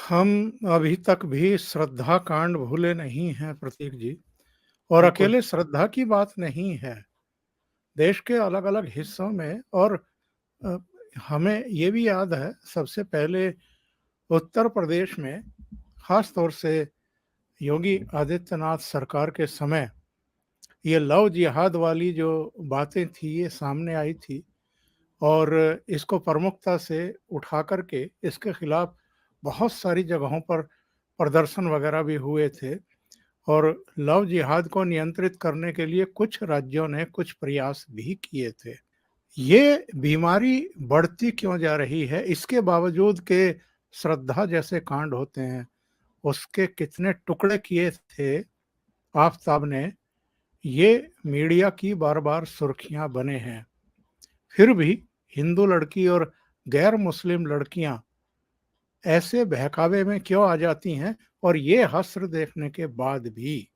हम अभी तक भी श्रद्धा कांड भूले नहीं हैं प्रतीक जी। और बिल्कुल। अकेले श्रद्धा की बात नहीं है। देश के अलग-अलग हिस्सों में और अ, हमें ये भी याद है सबसे पहले उत्तर प्रदेश में खास तौर से योगी आदित्यनाथ सरकार के समय ये लव जिहाद वाली जो बातें थी ये सामने आई थी और इसको प्रमुखता से उठा करके इसके खिलाफ बहुत सारी जगहों पर प्रदर्शन वगैरह भी हुए थे और लव जिहाद को नियंत्रित करने के लिए कुछ राज्यों ने कुछ प्रयास भी किए थे। ये बीमारी बढ़ती क्यों जा रही है? इसके बावजूद के श्रद्धा जैसे कांड होते हैं, उसके कितने टुकड़े किए थे आफताब ने, ये मीडिया की बार-बार सुर्खियां बने हैं। फिर भी हिंदू लड़की और गैर मुस्लिम लड़कियां ऐसे बहकावे में क्यों आ जाती हैं और ये हश्र देखने के बाद भी?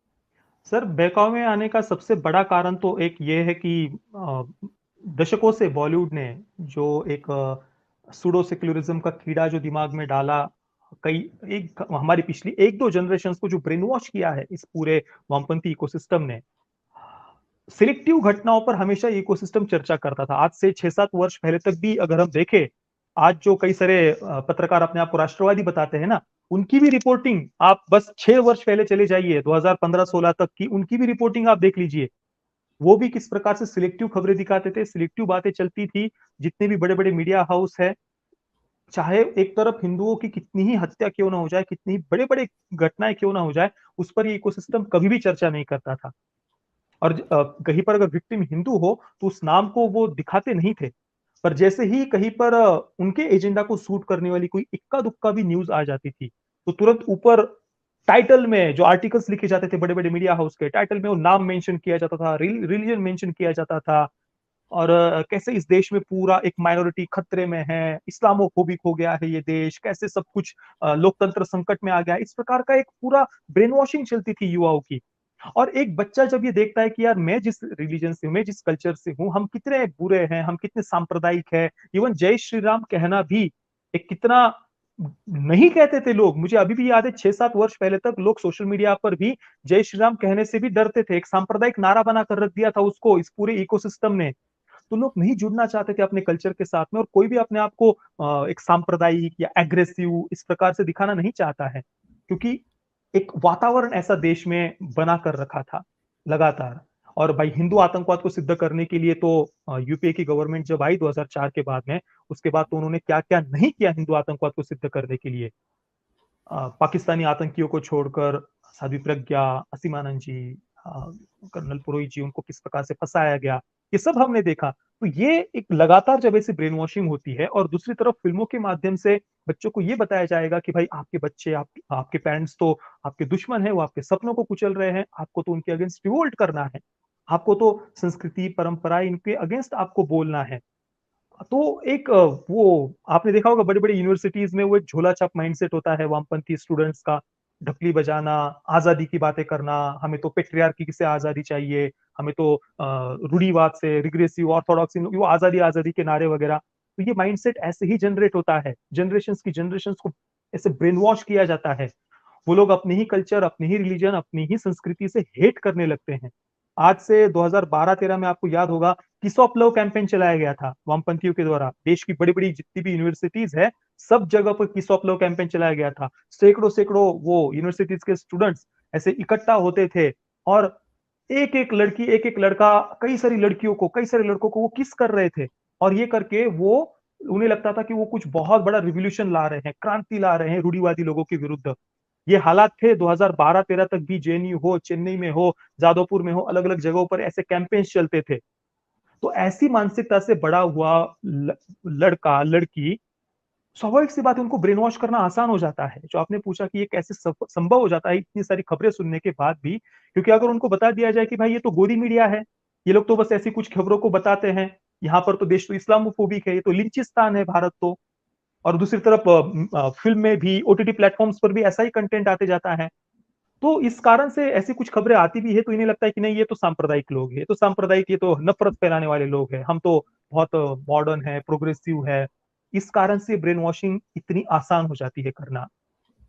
सर, बहकावे में आने का सबसे बड़ा कारण तो एक ये है कि दशकों से बॉलीवुड ने जो एक सूडो सेक्युलरिज्म का कीड़ा जो दिमाग में डाला, कई एक हमारी पिछली 1-2 जनरेशंस को जो ब्रेन वॉश किया है इस पूरे वामपंथी इकोसिस्टम ने, सिलेक्टिव घटनाओं पर हमेशा इकोसिस्टम चर्चा करता था। आज से 6-7 वर्ष पहले तक भी अगर हम देखें, आज जो कई सारे पत्रकार अपने आप को राष्ट्रवादी बताते हैं ना, उनकी भी रिपोर्टिंग आप बस 6 वर्ष पहले चले जाइए, 2015-16 तक की उनकी भी रिपोर्टिंग आप देख लीजिए। वो भी किस प्रकार से सिलेक्टिव खबरें दिखाते थे, सिलेक्टिव बातें चलती थी। जितने भी बड़े-बड़े मीडिया हाउस है, चाहे एक तरफ हिंदुओं की कितनी ही हत्या क्यों ना हो जाए, कितनी बड़े-बड़े घटनाएँ क्यों ना हो जाए, उस पर ये इकोसिस्टम कभी भी चर्चा नहीं करता था। और कहीं पर अगर विक्टिम हिंदू हो तो उस नाम को वो दिखाते नहीं थे। पर जैसे ही कहीं पर उनके एजेंडा को सूट करने वाली कोई इक्का-दुक्का भी न्यूज़ आ जाती थी, तो तुरंत ऊपर टाइटल में जो आर्टिकल्स लिखे जाते थे बड़े-बड़े मीडिया हाउस के, टाइटल में वो नाम मेंशन किया जाता था, रिलिजन मेंशन किया जाता था और कैसे इस देश में पूरा एक माइनॉरिटी खतरे में है, इस्लामोफोबिक हो गया है ये देश, कैसे सब कुछ लोकतंत्र संकट में आ गया है। इस प्रकार का एक पूरा ब्रेन वॉशिंग चलती थी युवाओं की। और एक बच्चा जब ये देखता है कि यार मैं जिस रिलीजन से हूँ, मैं जिस कल्चर से हूँ, हम कितने बुरे हैं, हम कितने सांप्रदायिक हैं, इवन जय श्री राम कहना भी एक कितना नहीं कहते थे लोग। मुझे अभी भी याद है 6-7 वर्ष पहले तक लोग सोशल मीडिया पर भी जय श्री राम कहने से भी डरते थे। एक सांप्रदायिक नारा बनाकर रख दिया था उसको इस पूरे इकोसिस्टम ने। तो लोग नहीं जुड़ना चाहते थे अपने कल्चर के साथ में और कोई भी अपने आप को एक सांप्रदायिक या एग्रेसिव इस प्रकार से दिखाना नहीं चाहता है। क्योंकि एक वातावरण ऐसा देश में बना कर रखा था लगातार। और भाई हिंदू आतंकवाद को सिद्ध करने के लिए तो यूपीए की गवर्नमेंट जब आई 2004 के बाद में, उसके बाद तो उन्होंने क्या-क्या नहीं किया हिंदू आतंकवाद को सिद्ध करने के लिए। पाकिस्तानी आतंकियों को छोड़कर साध्वी प्रज्ञा, असीमानंद जी, अ, कर्नल पुरोहित जी, उनको किस प्रकार से फंसाया गया, ये सब हमने देखा। तो ये एक लगातार जब ऐसी ब्रेन वॉशिंग होती है और दूसरी तरफ फ़िल्मों के माध्यम से बच्चों को ये बताया जाएगा कि भाई आपके बच्चे, आपके पेरेंट्स तो आपके दुश्मन हैं, वो आपके सपनों को कुचल रहे हैं, आपको तो उनके अगेंस्ट रिवोल्ट करना है। आपको तो संस्कृति, परंपरा इनके अगेंस्ट आपको बोलना है। तो एक वो आपने देखा होगा बड़ी-बड़ी यूनिवर्सिटीज़ में वो एक झोला-छाप माइंडसेट होता है वामपंथी स्टूडेंट्स का, ढपली बजाना, आज़ादी की बातें करना, हमें तो पैट्रियार्की से आज़ादी चाहिए, हमें तो रूढ़िवाद से, रिग्रेसिव, ऑर्थोडॉक्सी वो आज़ादी, आज़ादी के नारे वगैरह। तो ये माइंडसेट ऐसे ही जनरेट होता है, जनरेशंस की जनरेशंस को ऐसे ब्रेन वॉश किया जाता है। वो लोग अपनी ही कल्चर, अपनी ही रिलिजन, अपनी ही संस्कृति से हेट करने लगते हैं। आज से 2012-13 में आपको याद होगा किस ऑफ लव कैंपेन चलाया गया था वामपंथियों के द्वारा। देश की बड़ी-बड़ी जितनी भी यूनिवर्सिटीज़ है, सब जगह पर किस ऑफ लव कैंपेन चलाया गया था। सैकड़ों-सैकड़ों वो यूनिवर्सिटीज़ के स्टूडेंट्स ऐसे इकट्ठा होते थे और एक-एक लड़की, एक-एक लड़का, कई सारी लड़कियों को, कई सारे लड़कों को वो किस कर रहे थे और ये करके वो उन्हें लगता था कि वो कुछ बहुत बड़ा रिवॉल्यूशन ला रहे हैं, क्रांति ला रहे हैं रूढ़िवादी लोगों के विरुद्ध। ये हालात थे 2012-13 तक भी जेएनयू हो, चेन्नई में हो, जादवपुर में हो, अलग-अलग जगहों पर ऐसे कैंपेन्स चलते थे। तो ऐसी मानसिकता से बड़ा हुआ लड़का, लड़की, स्वाभाविक सी बात है उनको ब्रेन वॉश करना आसान हो जाता है। जो आपने पूछा कि ये कैसे संभव हो जाता है इतनी सारी खबरें सुनने के बाद भी, क्योंकि अगर उनको बता दिया जाए कि भाई ये तो गोदी मीडिया है, ये लोग तो बस ऐसी कुछ खबरों को बताते हैं, यहाँ पर तो देश तो इस्लामोफोबिक है, ये तो लिंचिस्तान है भारत तो। और दूसरी तरफ फ़िल्म में भी ओटीटी प्लेटफ़ॉर्म्स पर भी ऐसा ही कंटेंट आते जाता है। तो इस कारण से ऐसी कुछ खबरें आती भी है तो इन्हें लगता है कि नहीं ये तो सांप्रदायिक लोग हैं, ये तो सांप्रदायिक, ये तो नफ़रत फैलाने वाले लोग हैं, हम तो बहुत मॉडर्न है, प्रोग्रेसिव है। इस कारण से ब्रेन वॉशिंग इतनी आसान हो जाती है करना।